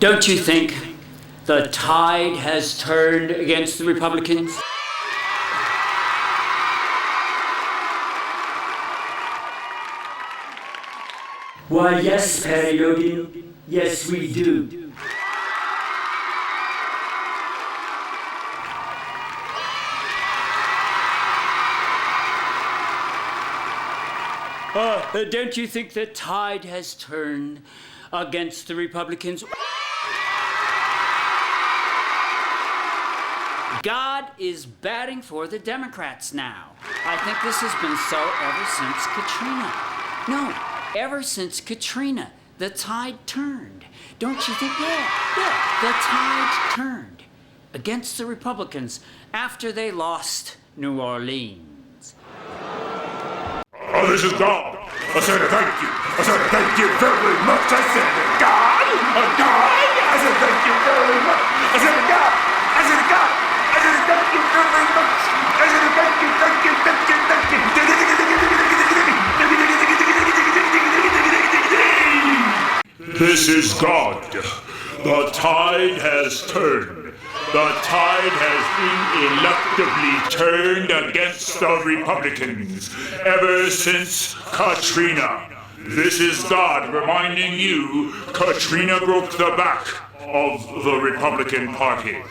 Don't you think the tide has turned against the Republicans? Why, yes, Patty Logan. Yes, we do. Don't you think the tide has turned against the Republicans? God is batting for the Democrats now. I think this has been so ever since Katrina. No, ever since Katrina, the tide turned. Don't you think? Yeah, the tide turned against the Republicans after they lost New Orleans. Oh, this is God. I said thank you. I said thank you very much. I said God. God. I said thank you very much. I said God. I said God. I said thank you very much. I said thank you, thank you, thank you, thank you. This is God. The tide has turned. The tide has ineluctably turned against the Republicans ever since Katrina. This is God reminding you Katrina broke the back of the Republican Party.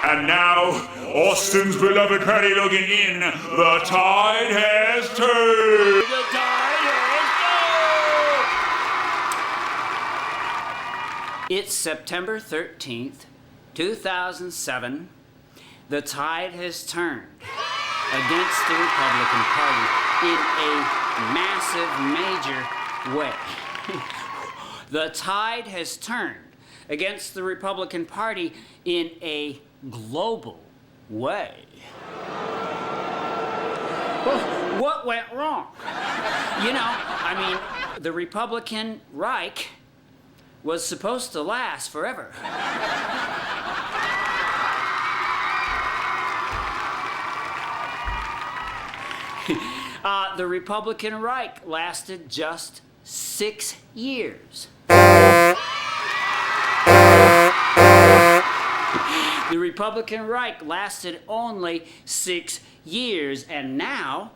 And now, Austin's beloved Patty Logan in The Tide Has Turned. The tide has turned. It's September 13th, 2007. The tide has turned against the Republican Party in a massive, major way. The tide has turned against the Republican Party in a global way. Well, what went wrong? The Republican Reich was supposed to last forever. The Republican Reich lasted just 6 years. The Republican Reich lasted only 6 years, and now,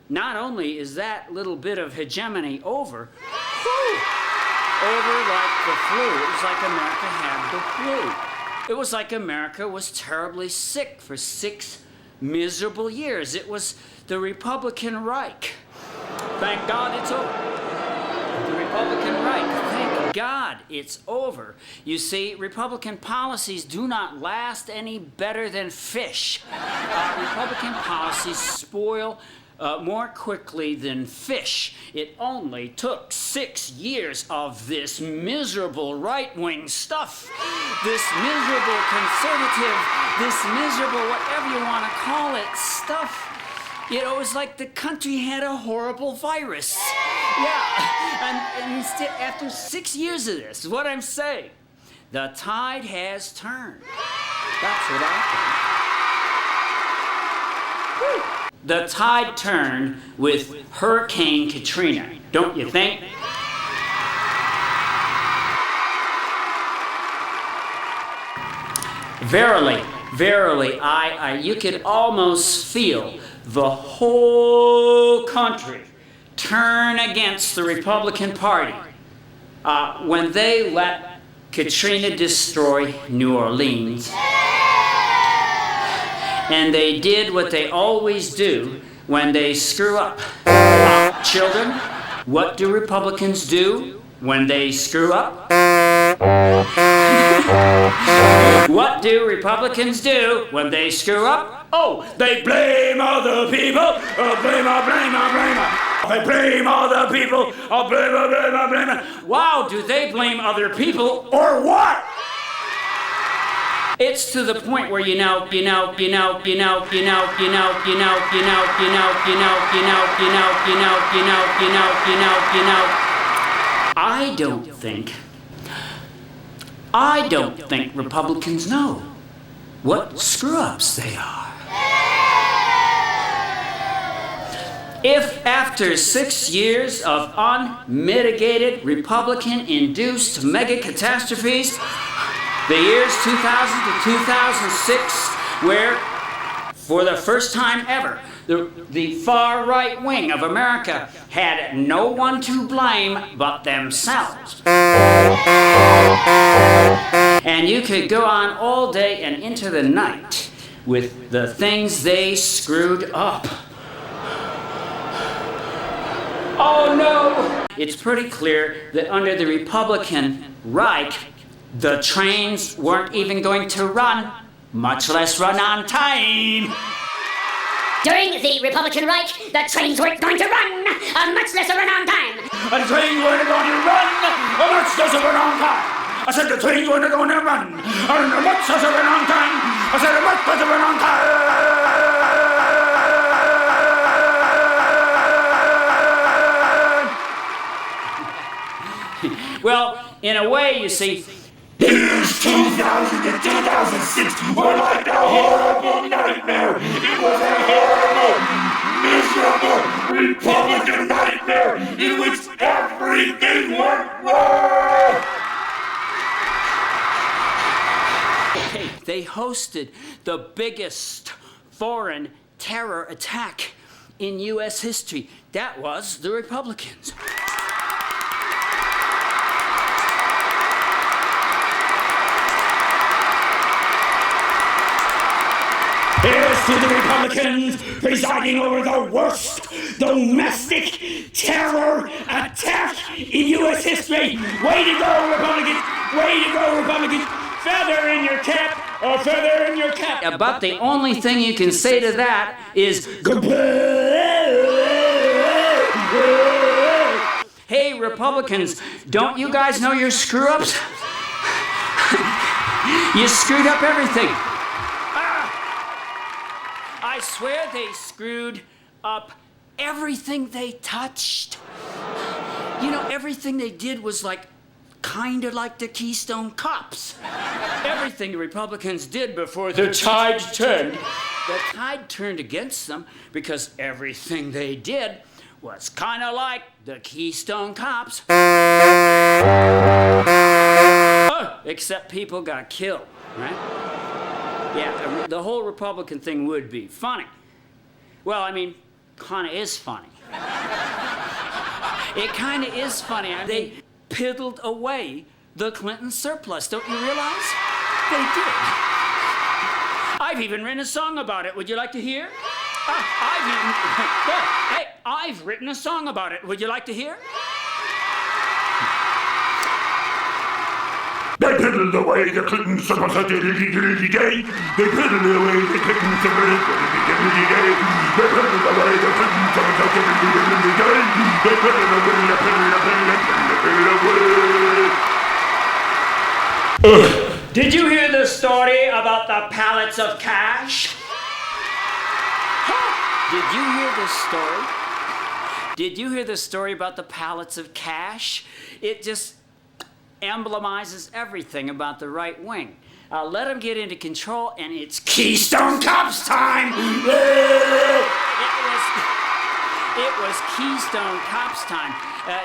not only is that little bit of hegemony over like the flu. It was like America had the flu. It was like America was terribly sick for 6 miserable years. It was the Republican Reich. Thank God it's over. The Republican Reich. Thank God it's over. You see, Republican policies do not last any better than fish. Republican policies spoil more quickly than fish. It only took 6 years of this miserable right-wing stuff, this miserable conservative, this miserable whatever you want to call it stuff. It was like the country had a horrible virus. Yeah, and instead, after 6 years of this, is what I'm saying, the tide has turned. That's what I think. Woo. The tide turned with Hurricane Katrina, don't you think? Verily, verily, you could almost feel the whole country turn against the Republican Party when they let Katrina destroy New Orleans. And they did what they always do when they screw up. Children, what do Republicans do when they screw up? What do Republicans do when they screw up? Oh, they blame other people. Blame. They blame other people. Blame. Wow, do they blame other people or what? It's to the point where I don't think Republicans know what screw-ups they are. If after 6 years of unmitigated Republican-induced mega catastrophes, the years 2000 to 2006, where for the first time ever, the far right wing of America had no one to blame but themselves. And you could go on all day and into the night with the things they screwed up. Oh no! It's pretty clear that under the Republican Reich, the trains weren't even going to run, much less run on time. During the Republican Reich, the trains weren't going to run, much less run on time. The trains weren't going to run, much less run on time. I said the trains weren't going to run, much less run on time. I said much less run on time. Well, in a way, you see, Years 2000 to 2006 were like a horrible nightmare. It was a horrible, miserable Republican nightmare in which everything went wrong. hey, they hosted the biggest foreign terror attack in U.S. history. That was the Republicans. Here's to the Republicans presiding over the worst domestic terror attack in U.S. history. Way to go, Republicans! Way to go, Republicans! Feather in your cap, or feather in your cap. About the only thing you can say to that is, hey, Republicans, don't you guys know your screw-ups? You screwed up everything. I swear they screwed up everything they touched. You know, everything they did was kind of like the Keystone Cops. Everything the Republicans did before the tide turned. The tide turned against them because everything they did was kind of like the Keystone Cops. Except people got killed, right? Yeah, the whole Republican thing would be funny. Well, I mean, kind of is funny. It kind of is funny. They piddled away the Clinton surplus. Don't you realize? They did. I've even written a song about it. Would you like to hear? I've written a song about it. Would you like to hear? They piddled away the Clinton surplus day. They piddled away the Clinton surplus day. They piddled away the Clinton surplus day. They piddled away. Did you hear the story about the pallets of cash? Did you hear the story? Did you hear the story about the pallets of cash? It just emblemizes everything about the right wing. Let them get into control, and it's Keystone Cops time! It was Keystone Cops time.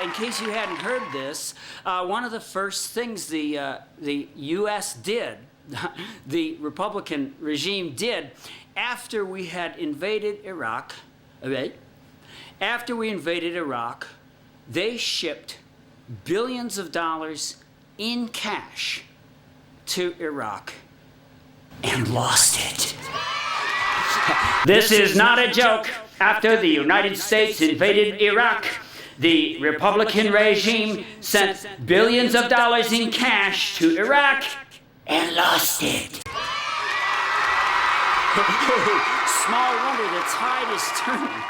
In case you hadn't heard this, one of the first things the U.S. did, the Republican regime did, after we had invaded Iraq, they shipped billions of dollars in cash to Iraq and lost it. This is not a joke. After the United States invaded Iraq, the Republican regime sent billions of dollars in cash to Iraq and lost it. Small wonder the tide is turning.